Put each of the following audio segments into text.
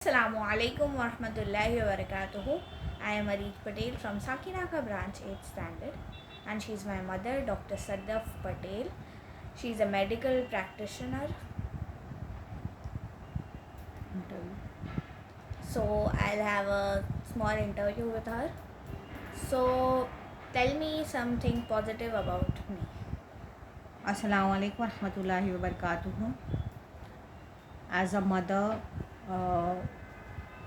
Assalamu alaikum wa rahmatullahi wa barakatuhu. I am Areej Patel from Sakinaka branch 8th standard, and she's my mother, Dr. Sadaf Patel. She's a medical practitioner. So I'll have a small interview with her. So tell me something positive about me. Assalamu alaikum warahmatullahi wabarakatuh. As a mother, uh,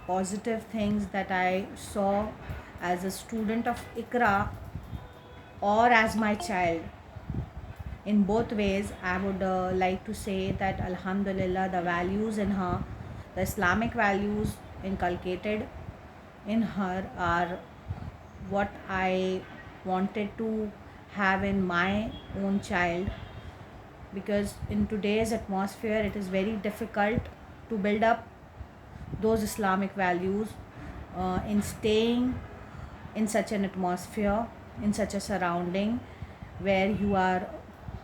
positive things that I saw as a student of Ikra or as my child. In both ways, I would like to say that Alhamdulillah, the values in her, the Islamic values inculcated in her, are what I wanted to have in my own child, because in today's atmosphere it is very difficult to build up those Islamic values in staying in such an atmosphere, in such a surrounding where you are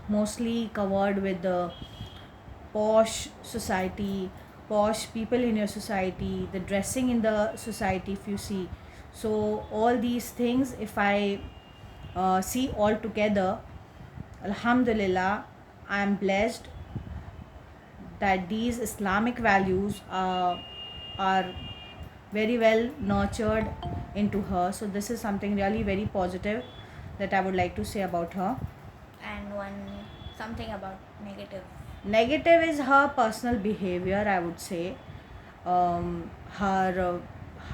mostly covered with the posh society, posh people in your society, the dressing in the society, if you see. So, all these things, if I see all together, Alhamdulillah, I am blessed that these Islamic values are very well nurtured into her. So, this is something really very positive that I would like to say about her. And something about negative. Negative is her personal behavior, I would say. Her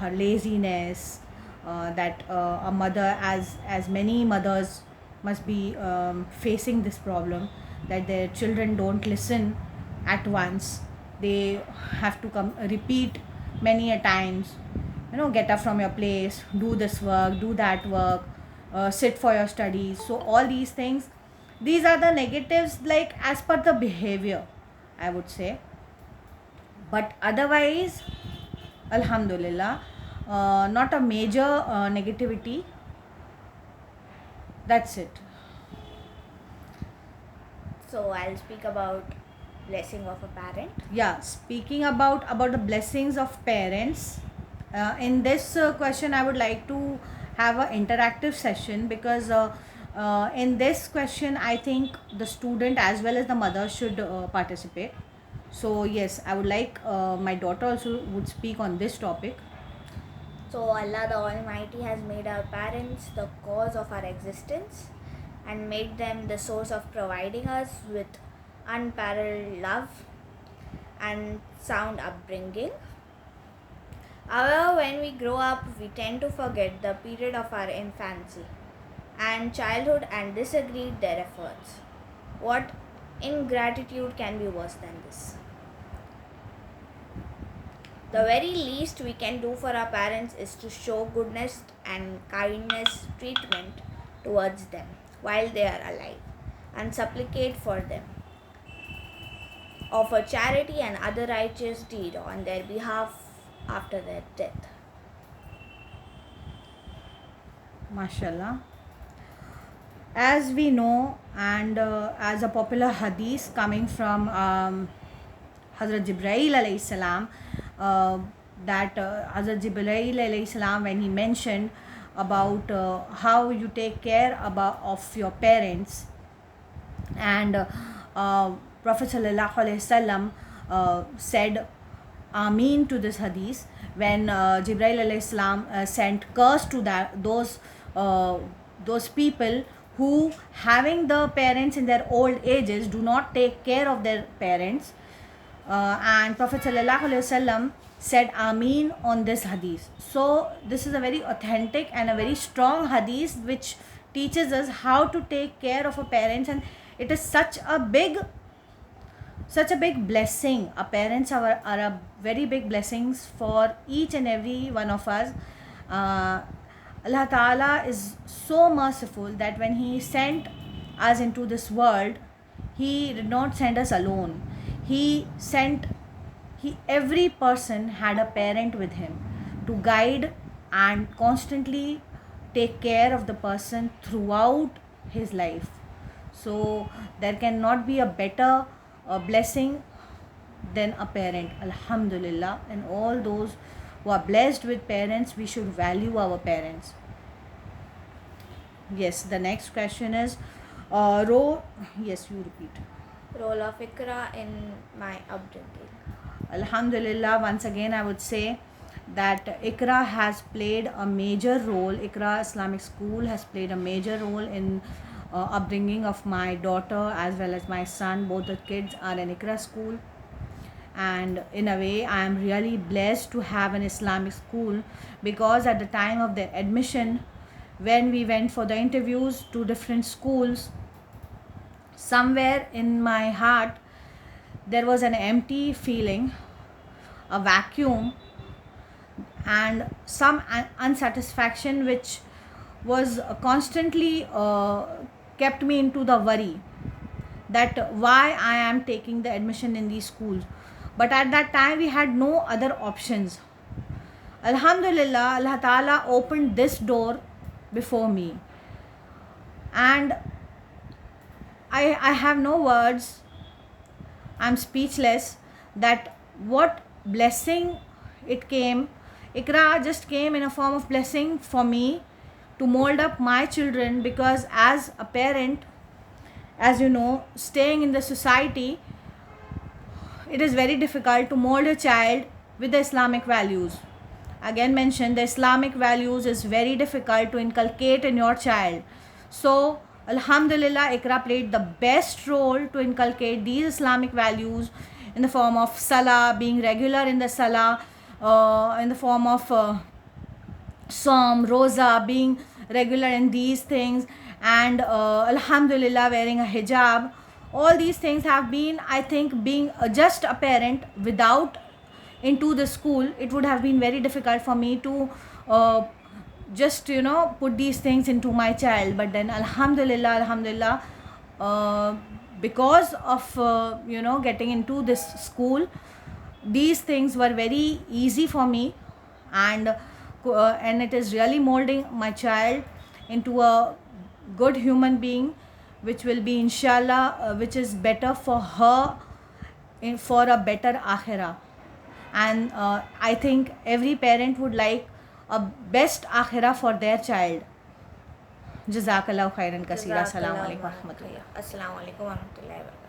laziness, that a mother, as many mothers must be facing this problem, that their children don't listen at once. They have to come repeat many a times, get up from your place, do this work, do that work, sit for your studies. So all these things, these are the negatives, like as per the behavior, I would say. But otherwise, Alhamdulillah, not a major negativity. That's it. So I'll speak about blessing of a parent. Yeah, speaking about the blessings of parents, in this question I would like to have an interactive session, because in this question I think the student as well as the mother should participate. So yes, I would like my daughter also would speak on this topic. So Allah the Almighty has made our parents the cause of our existence and made them the source of providing us with unparalleled love and sound upbringing. However, when we grow up, we tend to forget the period of our infancy and childhood and disagree their efforts. What ingratitude can be worse than this? The very least we can do for our parents is to show goodness and kindness treatment towards them while they are alive and supplicate for them. Offer charity and other righteous deed on their behalf after their death. MashaAllah. As we know, and as a popular hadith coming from Hazrat Jibrail alayhi salam, that Hazrat Jibrail alayhi salam, when he mentioned about how you take care of your parents, and Prophet sallallahu alaihi wasallam said Ameen to this hadith when Jibrail alayhi salam sent curse to those people who, having the parents in their old ages, do not take care of their parents. And Prophet sallallahu alaihi wasallam said Ameen on this hadith. So this is a very authentic and a very strong hadith which teaches us how to take care of our parents, and it is such a big blessing. Our parents are a very big blessings for each and every one of us. Allah Ta'ala is so merciful that when He sent us into this world, He did not send us alone. Every person had a parent with him to guide and constantly take care of the person throughout his life. So there cannot be a better blessing than a parent. Alhamdulillah. And all those who are blessed with parents, we should value our parents. Yes, the next question is yes, you repeat. Role of Iqra in my upbringing. Alhamdulillah, once again I would say that Iqra has played a major role. Iqra Islamic School has played a major role in upbringing of my daughter as well as my son. Both the kids are in Iqra school, and in a way I am really blessed to have an Islamic school, because at the time of the admission, when we went for the interviews to different schools, somewhere in my heart there was an empty feeling, a vacuum, and some unsatisfaction which was constantly kept me into the worry that why I am taking the admission in these schools. But at that time we had no other options. Alhamdulillah, Allah Ta'ala opened this door before me, and I have no words. I'm speechless that what blessing it came. Iqra just came in a form of blessing for me to mold up my children, because as a parent, as you know, staying in the society, it is very difficult to mold a child with the Islamic values. Again mentioned, the Islamic values is very difficult to inculcate in your child. So Alhamdulillah, Iqra played the best role to inculcate these Islamic values in the form of Salah, being regular in the Salah, in the form of Som, Roza, being regular in these things, and Alhamdulillah, wearing a hijab. All these things have been, I think, being just a parent without into the school, it would have been very difficult for me to just put these things into my child. But then alhamdulillah, because of getting into this school, these things were very easy for me, and it is really molding my child into a good human being, which will be inshallah which is better for her, for a better akhirah. And I think every parent would like a best akhirah for their child. Jazakallahu khairan kaseera. Assalamu alaikum wa rahmatullah. Assalamu alaikum wa rahmatullahi wa barakatuh.